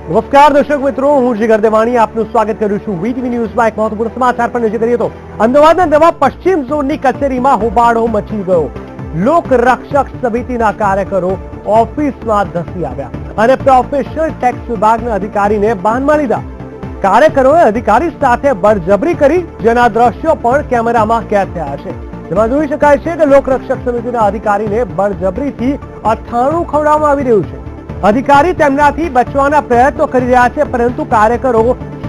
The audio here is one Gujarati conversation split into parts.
નમસ્કાર દર્શક મિત્રો, હું જીગર દેવાણી આપનું સ્વાગત કરું છું વીટીવી ન્યૂઝમાં. એક મહત્વપૂર્ણ સમાચાર પર નજર કરીએ તો અમદાવાદના નવા પશ્ચિમ ઝોનની કચેરીમાં હોબાળો મચી ગયો. લોક રક્ષક સમિતિના કાર્યકરો ઓફિસમાં ધસી આવ્યા અને પ્રોફેશનલ ટેક્સ વિભાગના અધિકારીને બાનમાં લીધા. કાર્યકરોએ અધિકારી સાથે બળજબરી કરી, જેના દ્રશ્યો પણ કેમેરામાં કેદ થયા છે. જેમાં જોઈ શકાય છે કે લોક રક્ષક સમિતિના અધિકારીને બળજબરીથી અથાણું ખવડાવવામાં આવી રહ્યું છે. અધિકારી તેમનાથી બચવાના પ્રયત્નો કરી રહ્યા છે, પરંતુ કાર્યકરો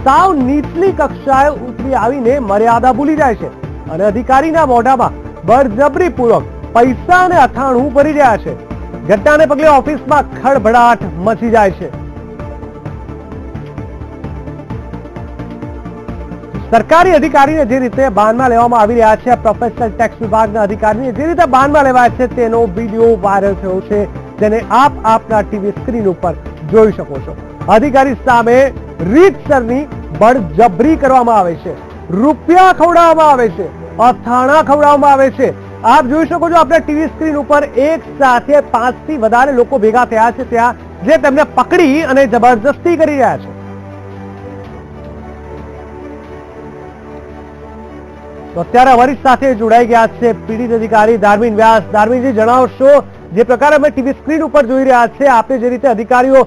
સાવ નીચલી કક્ષાએ ઉતરી આવીને મર્યાદા ભૂલી જાય છે અને અધિકારીના મોઢામાં બળજબરીપૂર્વક પૈસા અને અથાણું ભરી રહ્યા છે. ઘટનાને પગલે ઓફિસમાં ખળભળાટ મચી જાય છે. સરકારી અધિકારીને જે રીતે બાનમાં લેવામાં આવી રહ્યા છે, પ્રોફેશનલ ટેક્સ વિભાગના અધિકારીને જે રીતે બાનમાં લેવાય છે, તેનો વિડીયો વાયરલ થયો છે, જેને આપના ટીવી સ્ક્રીન ઉપર જોઈ શકો છો. અધિકારી સામે રીતસરની બળજબરી કરવામાં આવે છે, રૂપિયા ખવડાવવામાં આવે છે, અથાણા ખવડાવવામાં આવે છે. આપ જોઈ શકો છો આપણા ટીવી સ્ક્રીન ઉપર એક સાથે 5 થી વધારે લોકો ભેગા થયા છે ત્યાં, જે તેમને પકડી અને જબરજસ્તી કરી રહ્યા છે. તો અત્યારે અમારી સાથે જોડાઈ ગયા છે પીડિત અધિકારી ધાર્મિન વ્યાસ. ધાર્મિનજી, જણાવશો જે પ્રકારે અમે ટીવી સ્ક્રીન ઉપર જોઈ રહ્યા છે, આપણે જે રીતે અધિકારીઓ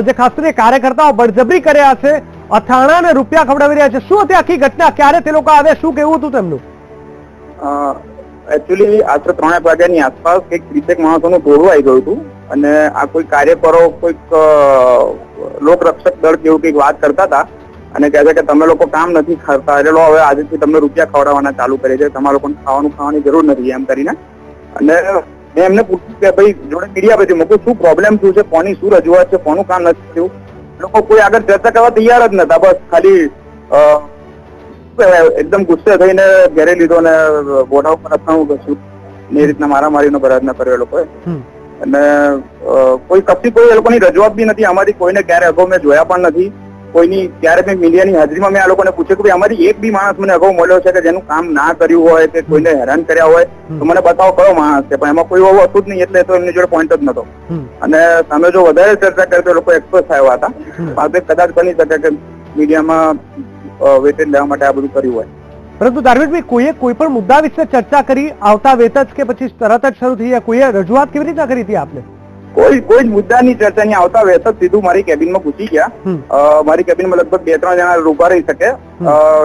જે ખાસ કરીને કાર્યકર્તાઓ બળજબરી કર્યા છે, અથાણા અને રૂપિયા ખવડાવી રહ્યા છે, શું હતી આખી ઘટના? ક્યારે તે લોકો આવ્યા, શું કેવું હતું તેમનું? એકચ્યુઅલી આશરે 3 વાગ્યાની આસપાસ એક 30 માણસોનું ટોળું આવી ગયું હતું અને આ કોઈ કાર્યકરો કોઈક લોકરક્ષક દળ કેવું કંઈક વાત કરતા હતા અને કહે છે કે તમે લોકો કામ નથી કરતા, એટલે હવે આજથી તમને રૂપિયા ખવડાવવાના ચાલુ કરી છે, તમારા લોકોને ખાવાની જરૂર નથી એમ કરીને. અને મેં એમને પૂછ્યું કે ભાઈ જોડે મીડિયા પછી મૂકું, શું પ્રોબ્લેમ શું છે, કોની શું રજૂઆત છે, કોનું કામ નથી થયું? લોકો કોઈ આગળ ચર્ચા કરવા તૈયાર જ નતા. બસ ખાલી એકદમ ગુસ્સે થઈને ઘેરે લીધો ને બોઢા ઉપર અથાણું ઘસ્યું ને એ રીતના મારામારીનો પ્રયત્ન કર્યો એ લોકોએ. અને કોઈ એ લોકોની રજૂઆત બી નથી અમારી, કોઈને ક્યારે અગાઉ મેં જોયા પણ નથી કોઈની. ત્યારે મેં મીડિયાની હાજરીમાં મેં આ લોકોને પૂછ્યું કે ભાઈ અમારી એક બી માણસ મને અગાઉ મળ્યો છે કે જેનું કામ ના કર્યું હોય કે કોઈને હેરાન કર્યા હોય તો મને બતાવો કયો માણસ છે, પણ એમાં કોઈ એવું હતું જ નહીં, એટલે તો એમની જોડે પોઈન્ટ જ નતો. અને તમે જો વધારે ચર્ચા કરી તો લોકો એક્સપ્રેસ થયા હતા. આપણે કદાચ બની શકે કે મીડિયામાં વેટેજ લેવા માટે આ બધું કર્યું હોય. પરંતુ ધાર્મિકભાઈ, કોઈએ કોઈ પણ મુદ્દા વિશે ચર્ચા કરી આવતા વેત જ કે પછી તરત જ શરૂ થઈ? કોઈએ રજૂઆત કેવી રીતના કરી હતી આપને? કોઈ જ મુદ્દાની ચર્ચા નહીં, આવતા વેત જ સીધું મારી કેબિનમાં ઘૂસી ગયા. મારી કેબિનમાં લગભગ 2-3 જણા ઉભા રહી શકે.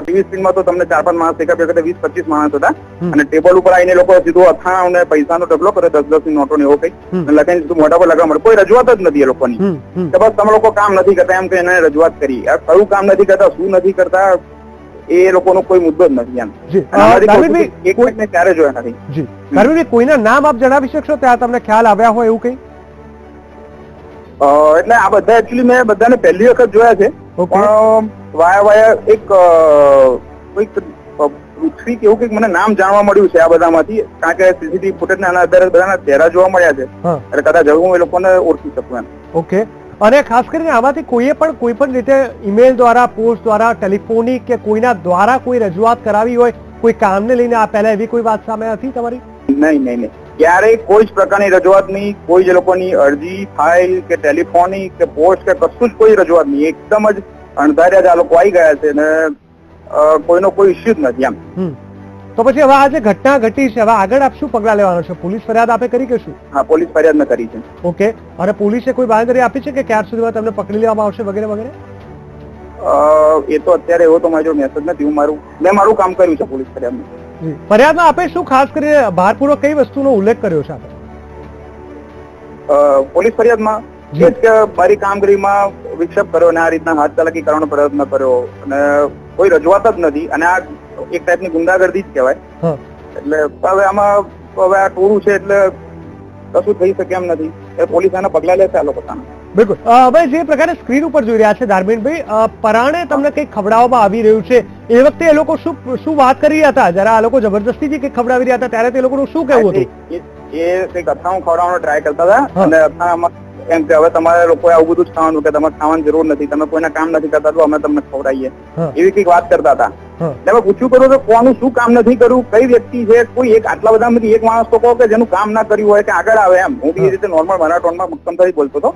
ટીવી સ્ક્રીનમાં તો તમને 4-5 માણસ દેખાય, 20-25 માણસ હતા. અને ટેબલ ઉપર આવીને લોકો સીધું અથાણા અને પૈસાનો ઢગલો કરે, 10-10 ની નોટો ને એવો કઈ લખાઈને સીધું મોઢા પર લગાવવા મળે. કોઈ રજૂઆત જ નથી એ લોકોની કે બસ તમે લોકો કામ નથી કરતા એમ કે એને રજૂઆત કરી. કયું કામ નથી કરતા, શું નથી કરતા, એ લોકોનો કોઈ મુદ્દો જ નથી એમ. ક્યારે જોયા નથી. કોઈના નામ આપ જણાવી શકશો ત્યાં તમને ખ્યાલ આવ્યા હોય એવું કઈ? એટલે આ બધા એકચ્યુઅલી મેં બધાને પહેલી વખત જોયા છે, પણ વાયા એક કોઈક પૃથ્વી કેવું કંઈક મને નામ જાણવા મળ્યું છે આ બધામાંથી, કારણ કે સીસીટીવી ફૂટેજના આધારે બધાના ચહેરા જોવા મળ્યા છે, એટલે કદાચ હું એ લોકોને ઓળખી શકું એમ. ઓકે. અને ખાસ કરીને આમાંથી કોઈએ પણ કોઈ પણ રીતે ઈમેલ દ્વારા, પોસ્ટ દ્વારા, ટેલિફોનિક કે કોઈના દ્વારા કોઈ રજૂઆત કરાવી હોય કોઈ કામને લઈને આ પહેલા, એવી કોઈ વાત સામે હતી તમારી? નહીં. ક્યારેય કોઈ જ પ્રકારની રજૂઆત નહીં, કોઈ જ લોકોની અરજી, ફાઇલ કે ટેલિફોનિક કે પોસ્ટ કે કશું જ કોઈ રજૂઆત નહીં. એકદમ જ અણધાર્યા જ આ લોકો આવી ગયા છે ને કોઈનો કોઈ ઇસ્યુ જ નથી એમ. તો પછી હવે આ જે ઘટના ઘટી છે, હવે આગળ આપ શું પગલા લેવાનો છે? પોલીસ ફરિયાદ આપે કરી કે શું? હા, પોલીસ ફરિયાદ મેં કરી છે. ઓકે. અને પોલીસે કોઈ બાંહેધરી આપી છે કે ક્યાર સુધીમાં તમને પકડી લેવામાં આવશે વગેરે વગેરે? એ તો અત્યારે એવો તો મારી જોડે મેસેજ નથી. મેં મારું કામ કર્યું છે પોલીસ ફરિયાદમાં. ફરિયાદમાં આપે શું ખાસ કરીને ભારપૂર્વક કઈ વસ્તુનો ઉલ્લેખ કર્યો છે આપે પોલીસ ફરિયાદમાં? જે કે મારી કામગીરીમાં વિક્ષેપ કર્યો અને આ રીતના હાથ ચાલાકી કરવાનો પ્રયત્ન કર્યો અને કોઈ રજૂઆત જ નથી. અને આ એક ટાઈપની ગુંડાગર્દી જ કહેવાય. એટલે હવે આમાં હવે આ ટોળું છે એટલે કશું થઈ શકે એમ નથી. પોલીસ આના પગલા લેશે આ લોકો સામે. બિલકુલ. હવે જે પ્રકારે સ્ક્રીન ઉપર જોઈ રહ્યા છે ધાર્મિનભાઈ, પરાણે તમને કંઈક ખવડાવવામાં આવી રહ્યું છે, એ વખતે એ લોકો શું વાત કરી રહ્યા હતા? જરા આ લોકો જબરજસ્તીથી કંઈક ખવડાવી રહ્યા હતા ત્યારે તે લોકોનું શું કહેવું હતું? એ કંઈક અથાણું ખવડાવવાનો ટ્રાય કરતા હતા અને અથાણામાં એમ કે હવે તમારે લોકોએ આવું બધું જ ખાવાનું, કે તમારે ખાવાની જરૂર નથી, તમે કોઈના કામ નથી કરતા તો અમે તમને ખવડાવીએ, એવી કંઈક વાત કરતા હતા. એટલે પૂછ્યું કરું કે કોનું શું કામ નથી કર્યું, કઈ વ્યક્તિ છે, કોઈ એક આટલા બધામાંથી એક માણસ તો કહો કે જેનું કામ ના કર્યું હોય કે આગળ આવે એમ. હું બી એ રીતે નોર્મલ મારા ટોનમાં મક્કમતાથી બોલતો હતો.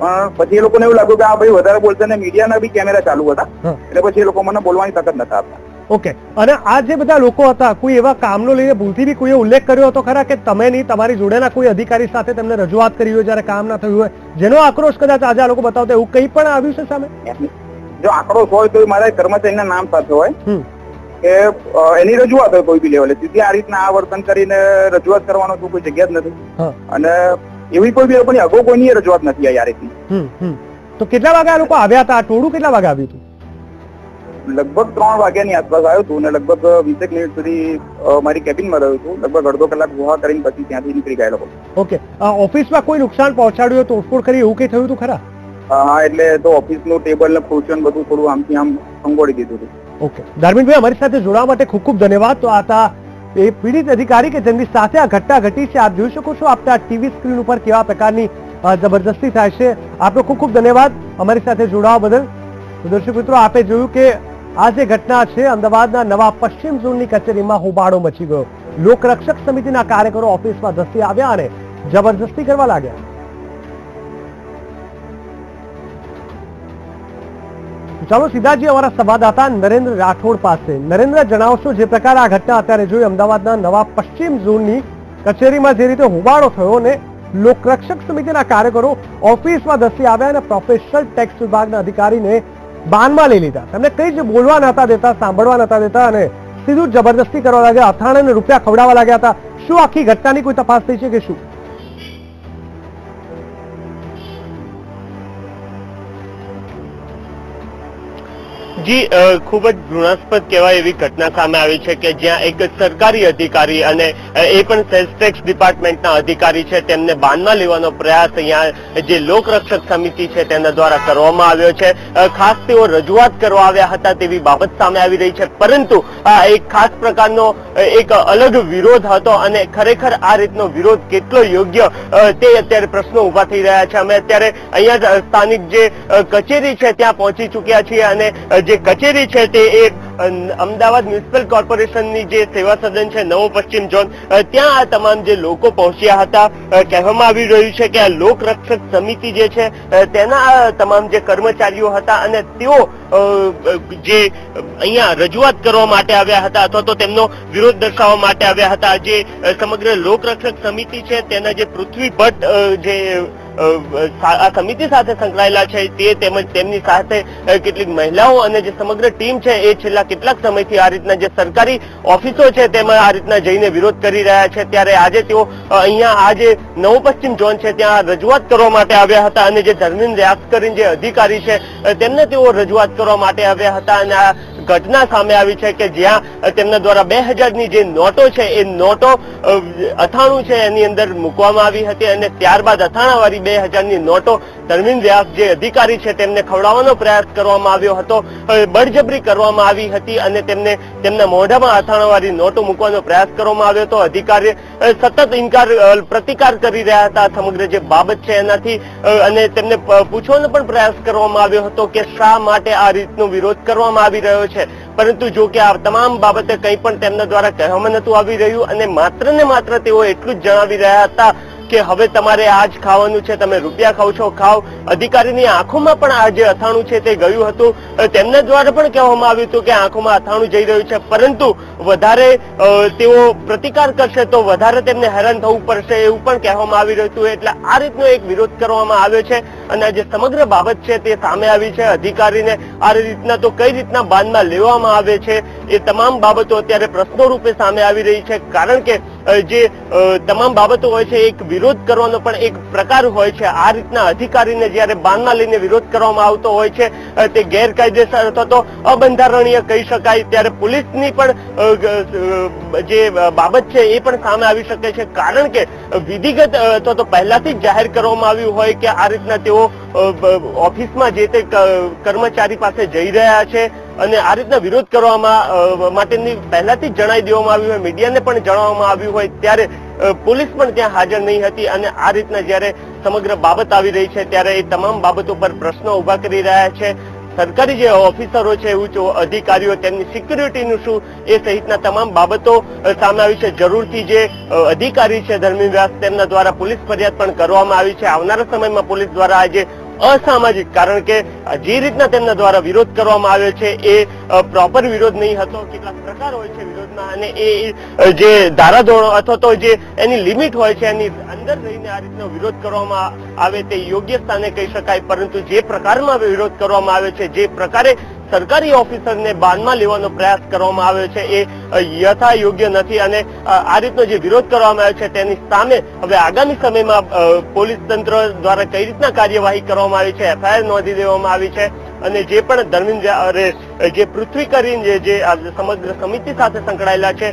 પણ પછી એ લોકોને એવું લાગ્યું કે આ ભાઈ વધારે બોલશે ને મીડિયાના બી કેમેરા ચાલુ હતા એટલે પછી એ લોકો મને બોલવાની તક જ નતા આપતા. ઓકે, અને આ જે બધા લોકો હતા કોઈ એવા કામનો લઈને ભૂલથી બી કોઈએ ઉલ્લેખ કર્યો હતો ખરા કે તમે નહીં તમારી જોડેના કોઈ અધિકારી સાથે તેમને રજૂઆત કરી હોય જ્યારે કામ ના થયું હોય, જેનો આક્રોશ કદાચ આજે આ લોકો બતાવતા એવું કંઈ પણ આવ્યું છે સામે? જો આક્રોશ હોય તો મારા કર્મચારીના નામ સાથે હોય કે એની રજૂઆત હોય કોઈ બી લેવલે. સીધી આ રીતના આ વર્તન કરીને રજૂઆત કરવાનો તો કોઈ જગ્યા જ નથી અને એવી કોઈ બી લોકોની અગાઉ કોઈની રજૂઆત નથી આ રીતની. તો કેટલા વાગે આ લોકો આવ્યા હતા? ટોળું કેટલા વાગે આવ્યું હતું? લગભગ 3 વાગ્યાની આસપાસ આવ્યું હતું અને લગભગ 20 મિનિટ સુધી મારી કેબિનમાં રહ્યું હતું. લગભગ અડધો કલાક ગુહા કરીને પછી ત્યાંથી નીકળી ગયા લોકો. ઓકે, ઓફિસમાં કોઈ નુકસાન પહોંચાડ્યું, તોડફોડ કરી એવું કઈ થયું હતું ખરા? હા, એટલે તો ઓફિસનું ટેબલ ને ખુરશીઓ બધું થોડું આમથી આમ સંગોળી દીધું હતું. ઓકે, ધર્મેન્દ્રભાઈ અમારી સાથે જોડાવા માટે ખૂબ ખૂબ ધન્યવાદ. તો આ હતા એ પીડિત અધિકારી કે જેમની સાથે આ ઘટના ઘટી છે. આપ જોઈ શકો છો આપના ટીવી સ્ક્રીન ઉપર કેવા પ્રકારની જબરદસ્તી થાય છે. આપનો ખૂબ ખૂબ ધન્યવાદ અમારી સાથે જોડાવા બદલ. દર્શક મિત્રો, આપે જોયું કે આ જે ઘટના છે અમદાવાદના નવા પશ્ચિમ ઝોનની કચેરીમાં હોબાળો મચી ગયો. લોકરક્ષક સમિતિના કાર્યકરો ઓફિસમાં ધસી આવ્યા અને જબરદસ્તી કરવા લાગ્યા. ચાલો સીધાજી અમારા સંવાદદાતા નરેન્દ્ર રાઠોડ પાસે. નરેન્દ્ર, જણાવશો જે પ્રકારે આ ઘટના અત્યારે જોઈ અમદાવાદના નવા પશ્ચિમ ઝોનની કચેરીમાં જે રીતે હોબાળો થયો ને લોકરક્ષક સમિતિના કાર્યકરો ઓફિસમાં ધસી આવ્યા અને પ્રોફેશનલ ટેક્સ વિભાગના અધિકારીને બાનમાં લઈ લીધા. તેમને કઈ જ બોલવા નતા દેતા, સાંભળવા નતા દેતા અને સીધું જબરદસ્તી કરવા લાગ્યા, અથાણાને રૂપિયા ખવડાવવા લાગ્યા હતા. શું આખી ઘટનાની કોઈ તપાસ થઈ છે કે શું? જી, ખૂબ જ ઘૃણાસ્પદ કહેવાય એવી ઘટના સામે આવી છે કે જ્યાં એક સરકારી અધિકારી અને એ પણ સેલ્સ ટેક્સ ડિપાર્ટમેન્ટના અધિકારી છે તેમને બાનમાં લેવાનો પ્રયાસ અહીંયા જે લોકરક્ષક સમિતિ છે તેના દ્વારા કરવામાં આવ્યો છે. ખાસ તેઓ રજૂઆત કરવા આવ્યા હતા તેવી બાબત સામે આવી રહી છે, પરંતુ એક ખાસ પ્રકારનો એક અલગ વિરોધ હતો અને ખરેખર આ રીતનો વિરોધ કેટલો યોગ્ય તે અત્યારે પ્રશ્નો ઉભા થઈ રહ્યા છે. અમે અત્યારે અહીંયા સ્થાનિક જે કચેરી છે ત્યાં પહોંચી ચૂક્યા છીએ અને જે કચેરી છે તે એ અમદાવાદ મ્યુનિસિપલ કોર્પોરેશનની જે સેવા સદન છે નવો પશ્ચિમ ઝોન, ત્યાં આ તમામ જે લોકો પહોંચ્યા હતા. કહેવામાં આવી રહ્યું છે કે આ લોકરક્ષક સમિતિ જે છે તેના તમામ જે કર્મચારીઓ હતા અને તેઓ જે અહીંયા રજૂઆત કરવા માટે આવ્યા હતા અથવા તો તેમનો વિરોધ દર્શાવવા માટે આવ્યા હતા. જે સમગ્ર લોકરક્ષક સમિતિ છે તેના જે પૃથ્વી ભટ્ટ જે આ સમિતિ સાથે સંકળાયેલા છે તે તેમજ તેમની સાથે કેટલીક મહિલાઓ અને જે સમગ્ર ટીમ છે એ છેલ્લા કેટલાક સમયથી આ રીતના જે સરકારી ઓફિસો છે તેમાં આ રીતના જઈને વિરોધ કરી રહ્યા છે. ત્યારે આજે તેઓ અહીંયા આ જે નવો પશ્ચિમ ઝોન છે ત્યાં રજૂઆત કરવા માટે આવ્યા હતા અને જે ધર્મેન્દ્ર વ્યાસ કરીને જે અધિકારી છે તેમને તેઓ રજૂઆત કરવા માટે આવ્યા હતા. અને આ ઘટના સામે આવી છે કે જ્યાં તેમના દ્વારા 2000ની જે નોટો છે એ નોટો 98 છે એની અંદર મૂકવામાં આવી હતી અને ત્યારબાદ 98 વાળી 2000ની નોટો ધર્મેન્દ્ર વ્યાસ જે અધિકારી છે તેમને ખવડાવવાનો પ્રયાસ કરવામાં આવ્યો હતો. બળજબરી કરવામાં આવી હતી અને તેમને તેમના મોઢામાં 98 વાળી નોટો મૂકવાનો પ્રયાસ કરવામાં આવ્યો હતો. અધિકારી સતત પ્રતિકાર કરી રહ્યા હતા સમગ્ર જે બાબત છે એનાથી અને તેમને પૂછવાનો પણ પ્રયાસ કરવામાં આવ્યો હતો કે શા માટે આ રીતનો વિરોધ કરવામાં આવી રહ્યો છે. પરંતુ જો કે આ તમામ બાબતે કંઈ પણ તેમના દ્વારા કહેવામાં નતું આવી રહ્યું અને માત્ર ને માત્ર તેઓ એટલું જ જણાવી રહ્યા હતા કે હવે તમારે આ જ ખાવાનું છે, તમે રૂપિયા ખાવ છો ખાવ. અધિકારીની આંખોમાં પણ આ જે અથાણું છે તે ગયું હતું. તેમના દ્વારા પણ કહેવામાં આવ્યું હતું કે આંખોમાં અથાણું જઈ રહ્યું છે, પરંતુ વધારે તેઓ પ્રતિકાર કરશે તો વધારે તેમને હેરાન થવું પડશે એવું પણ કહેવામાં આવી રહ્યું હતું. એટલે આ રીતનો એક વિરોધ કરવામાં આવ્યો છે અને જે સમગ્ર બાબત છે તે સામે આવી છે. અધિકારીને આ રીતના તો કઈ રીતના બાનમાં લેવામાં આવે છે એ તમામ બાબતો અત્યારે પ્રશ્નો રૂપે સામે આવી રહી છે. કારણ કે જે તમામ બાબતો હોય છે એક વિરોધ કરવાનો પણ એક પ્રકાર હોય છે. આ રીતના અધિકારીને જયારે બાનમાં લઈને વિરોધ કરવામાં આવતો હોય છે તે ગેરકાયદેસર અથવા તો અબંધારણીય કહી શકાય. ત્યારે પોલીસની પણ જે બાબત છે એ પણ સામે આવી શકે છે. કારણ કે વિધિગત અથવા તો પહેલાથી જ જાહેર કરવામાં આવ્યું હોય કે આ રીતના તેઓ ઓફિસમાં જે તે કર્મચારી પાસે જઈ રહ્યા છે અને આ રીતના વિરોધ કરવામાં માટેની પહેલાથી જ જણાવી દેવામાં આવ્યું હોય, મીડિયાને પણ જણાવવામાં આવ્યું હોય, ત્યારે પોલીસ પણ ત્યાં હાજર નહીં હતી. અને આ રીતના જયારે સમગ્ર બાબત આવી રહી છે ત્યારે એ તમામ બાબતો પર પ્રશ્નો ઉભા કરી રહ્યા છે. સરકારી જે ઓફિસરો છે ઉચ્ચ અધિકારીઓ તેમની સિક્યુરિટીનું શું એ સહિતના તમામ બાબતો સામે આવી છે. જરૂરથી જે અધિકારી છે ધર્મેન્દ્ર વ્યાસ તેમના દ્વારા પોલીસ ફરિયાદ પણ કરવામાં આવી છે. આવનારા સમયમાં પોલીસ દ્વારા આજે અસામાજિક, કારણ કે જે રીતના તેમના દ્વારા વિરોધ કરવામાં આવ્યો છે એ પ્રોપર વિરોધ નહીં હતો. કેટલાક પ્રકાર હોય છે વિરોધના અને એ જે ધારાધોરણો અથવા તો જે એની લિમિટ હોય છે એની અંદર રહીને આ રીતનો વિરોધ કરવામાં આવે તે યોગ્ય સ્થાને કહી શકાય. પરંતુ જે પ્રકારમાં વિરોધ કરવામાં આવે છે, જે પ્રકારે સરકારી ઓફિસરને બાનમાં લેવાનો પ્રયાસ કરવામાં આવ્યો છે એ યથા યોગ્ય નથી. અને આ રીતનો જે વિરોધ કરવામાં આવ્યો છે તેની સામે હવે આગામી સમયમાં પોલીસ તંત્ર દ્વારા કઈ રીતના કાર્યવાહી કરવામાં આવી છે, એફઆઈઆર નોંધી દેવામાં આવી છે અને જે પણ ધર્મેન્દ્ર જે પૃથ્વી કરીને જે સમગ્ર સમિતિ સાથે સંકળાયેલા છે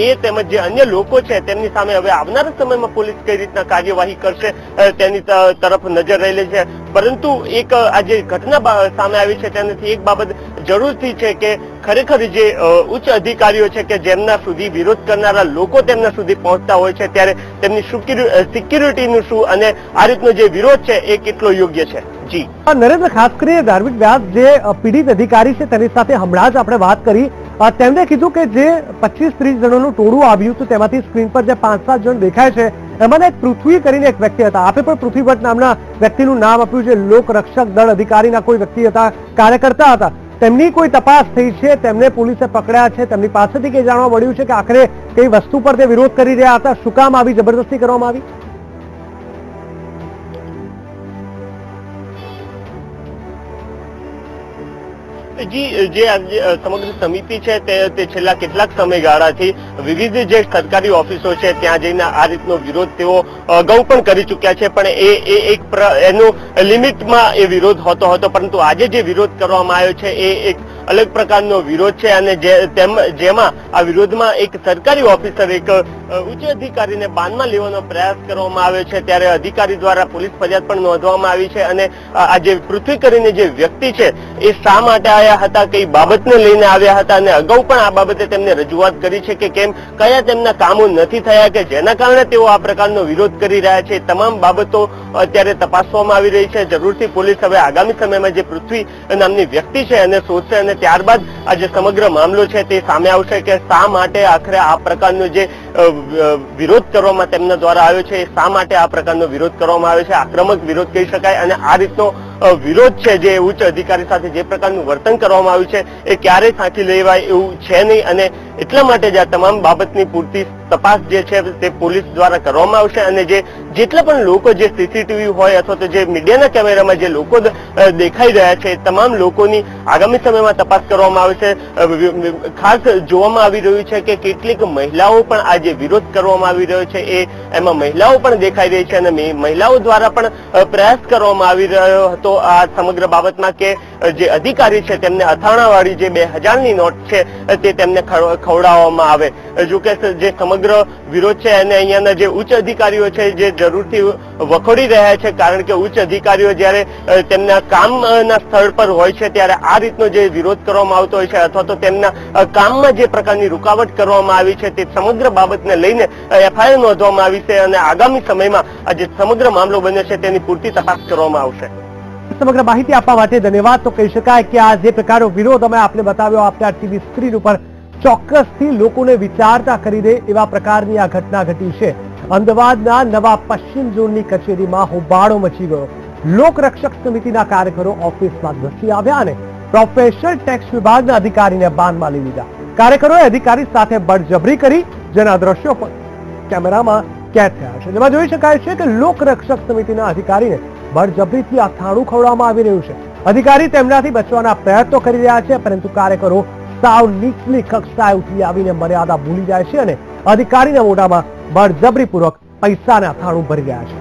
એ તેમજ જે અન્ય લોકો છે તેમની સામે હવે આવનારા સમયમાં પોલીસ કઈ રીતના કાર્યવાહી કરશે તેની તરફ નજર રહેલી છે. પરંતુ એક આ જે ઘટના સામે આવી છે તેનાથી એક બાબત જરૂરથી છે કે ખરેખર જે ઉચ્ચ અધિકારીઓ છે કે જેમના સુધી વિરોધ કરનારા લોકો તેમના સુધી પહોંચતા હોય છે ત્યારે તેમની સિક્યુરિટીનું શું અને આ રીતનો જે વિરોધ છે એ કેટલો યોગ્ય છે. જી નરેન્દ્ર, ખાસ કરીને ધાર્મિક વ્યાસ જે પીડિત અધિકારી છે તેની સાથે હમણાં જ આપણે વાત કરી. તેમણે કીધું કે જે 25-30 જણોનું ટોળું આવ્યું હતું તેમાંથી સ્ક્રીન પર જે 5-7 જણ દેખાય છે એમાં એક પૃથ્વી કરીને એક વ્યક્તિ હતા. આપે પણ પૃથ્વી ભટ્ટ નામના વ્યક્તિનું નામ આપ્યું છે. લોકરક્ષક દળ અધિકારીના કોઈ વ્યક્તિ હતા, કાર્યકર્તા હતા. તેમની કોઈ તપાસ થઈ છે, તેમને પોલીસે પકડ્યા છે, તેમની પાસેથી કઈ જાણવા મળ્યું છે કે આખરે કઈ વસ્તુ પર તે વિરોધ કરી રહ્યા હતા, શું કામ આવી જબરદસ્તી કરવામાં આવી? જી, જે સમગ્ર સમિતિ છે તે છેલ્લા કેટલાક સમયગાળાથી વિવિધ જે સરકારી ઓફિસો છે ત્યાં જઈને આ રીતનો વિરોધ તેઓ અગાઉ પણ કરી ચુક્યા છે, પણ એ એક એનું લિમિટમાં એ વિરોધ હોતો હતો. પરંતુ આજે જે વિરોધ કરવામાં આવ્યો છે એ એક અલગ પ્રકારનો વિરોધ છે અને જેમાં આ વિરોધમાં એક સરકારી ઓફિસર એક ઉચ્ચ અધિકારીને બાનમાં લેવાનો પ્રયાસ કરવામાં આવ્યો છે. ત્યારે અધિકારી દ્વારા પોલીસ ફરિયાદ પણ નોંધવામાં આવી છે અને આ જે પૃથ્વી કરીને જે વ્યક્તિ છે એ શા માટે આવ્યા હતા, કઈ બાબતને લઈને આવ્યા હતા અને અગાઉ પણ આ બાબતે તેમને રજૂઆત કરી છે કે કેમ કયા તેમના કામો નથી થયા કે જેના કારણે તેઓ આ પ્રકારનો વિરોધ કરી રહ્યા છે. તમામ બાબતો અત્યારે તપાસવામાં આવી રહી છે. જરૂરથી પોલીસ હવે આગામી સમયમાં જે પૃથ્વી નામની વ્યક્તિ છે એને શોધશે અને ત્યારબાદ આ જે સમગ્ર મામલો છે તે સામે આવશે કે શા માટે આખરે આ પ્રકારનો જે વિરોધ કરવામાં તેમના દ્વારા આવ્યો છે, શા માટે આ પ્રકારનો વિરોધ કરવામાં આવ્યો છે. આક્રમક વિરોધ કહી શકાય અને આ રીતનો વિરોધ છે જે ઉચ્ચ અધિકારી સાથે જે પ્રકારનું વર્તન કરવામાં આવ્યું છે એ ક્યારેય સાંખી લેવાય એવું છે નહીં અને એટલા માટે જ આ તમામ બાબતની પૂરતી તપાસ જે છે તે પોલીસ દ્વારા કરવામાં આવશે અને જેટલા પણ લોકો જે સીસીટીવી હોય અથવા તો જે મીડિયાના કેમેરામાં જે લોકો દેખાઈ રહ્યા છે તમામ લોકોની આગામી સમયમાં તપાસ કરવામાં આવશે. ખાસ જોવામાં આવી રહ્યું છે કે કેટલીક મહિલાઓ પણ આ જે વિરોધ કરવામાં આવી રહ્યો છે એમાં મહિલાઓ પણ દેખાઈ રહી છે અને મહિલાઓ દ્વારા પણ પ્રયાસ કરવામાં આવી રહ્યો હતો આ સમગ્ર બાબતમાં કે જે અધિકારી છે તેમને અથાણાવાળી જે 2000ની નોટ છે તે તેમને ખવડાવવામાં આવે. જો કે જે સમગ્ર વિરોધ છે અને અહીંયાના જે ઉચ્ચ અધિકારીઓ છે જે જરૂરથી વખોડી રહ્યા છે, કારણ કે ઉચ્ચ અધિકારીઓ જયારે તેમના કામના સ્થળ પર હોય છે ત્યારે આ રીતનો જે વિરોધ કરવામાં આવતો હોય છે અથવા તો તેમના કામમાં જે પ્રકારની રૂકાવટ કરવામાં આવી છે તે સમગ્ર બાબતને લઈને એફઆઈઆર નોંધવામાં આવી છે અને આગામી સમયમાં આ જે સમગ્ર મામલો બન્યો છે તેની પૂરતી તપાસ કરવામાં આવશે. સમગ્ર માહિતી આપવા માટે ધન્યવાદ. તો કહી શકાય કે આ જે પ્રકારનો વિરોધ અમે આપને બતાવ્યો આપના ટીવી સ્ક્રીન ઉપર ચોક્કસથી લોકોને વિચારતા કરી દે એવા પ્રકારની આ ઘટના ઘટી છે. અમદાવાદના નવા પશ્ચિમ ઝોનની કચેરીમાં હોબાળો મચી ગયો. લોકરક્ષક સમિતિના કાર્યકરો ઓફિસમાં ઘૂસી આવ્યા અને પ્રોફેશનલ ટેક્સ વિભાગના અધિકારીને બાનમાં લઈ લીધા. કાર્યકરોએ અધિકારી સાથે બળજબરી કરી જેના દ્રશ્યો પણ કેમેરામાં કેદ થયા છે. જેમાં જોઈ શકાય છે કે લોકરક્ષક સમિતિના અધિકારીને બળજબરીથી આ થાણું ખવડાવવામાં આવી રહ્યું છે. અધિકારી તેમનાથી બચવાના પ્રયત્નો કરી રહ્યા છે પરંતુ કાર્યકરો સાવ નીચલી કક્ષાએ ઉતરી આવીને મર્યાદા ભૂલી જાય છે અને અધિકારીના મોઢામાં બળજબરીપૂર્વક પૈસાના થાણું ભરી રહ્યા છે.